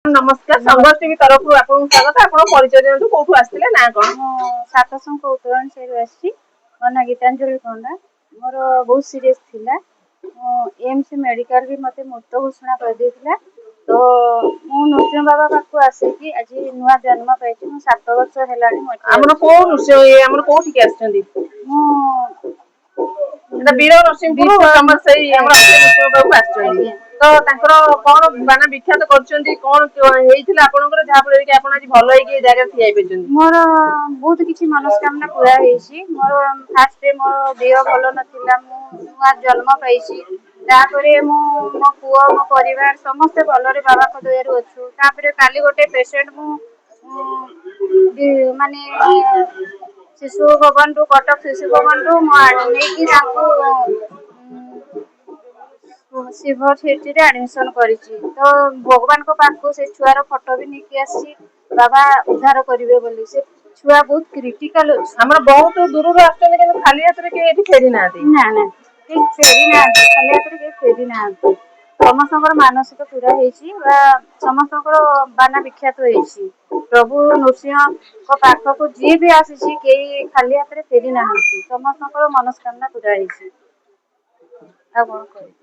नमस्कार संघर्ष टीवी तरफ आपको स्वागत। आप परिचय दिखाँ कौटू आसते ना कौन सातसंग कौतरण से आसी मो ना गीतांजलि पंडा मोर बहुत सीरीयस थिला एम्स मेडिकल भी मते मुक्त घोषणा कर देथिला। तो मु नृसिंह बाबा पाखु आसिकी आज नुआ जन्म पाइछि 7 वर्ष हेलानी हमर को नृसिंह हमर कोठी के आछंदी मु एटा वीर नरसिंहपुर समर सही हमर नृसिंह बाबू आछंदी। तो तांकर कोन माने विख्यात करछंदी कोन हेइथिला आपनकर जहा फले कि आपन आज भलो हे कि जागा थियाइ पेछंदी। मोर बहुत किछि मनस्कामना पूरा हेछि। मोर फास्ट डे मोर देह भलो नथिला मु नुआ जन्म पाइछि। तापरे मु मो पुओ मो परिवार समस्त भलरे बाबा को दयारु अछु। तापरे काली गोटे पेशेंट मु माने शिशु भवन रु कटक शिशु भवन रु नेकी ताकू सिल्वर सिटी रे एडमिशन करिछि। तो भगवान को पाखु से छुआर फोटो भी नेकी आसी बाबा उद्धार करिवे बोली से छुआ बहुत क्रिटिकल अछि। हमर बहुत दूर रु आछन कि खाली हाथ रे के एठी फेरी नाथि ना ना ठीक फेरी ना खाली हाथ रे के फेरी ना समस्तकर मानसिक पूरा हेछि बा समस्तकर बाना विख्यात हेछि। प्रभु नृसिंह को पाखक जी भी आसी के खाली हाथ रे फेरी ना समस्तकर मनस्कामना पूरा हेछि। आ कोन कहि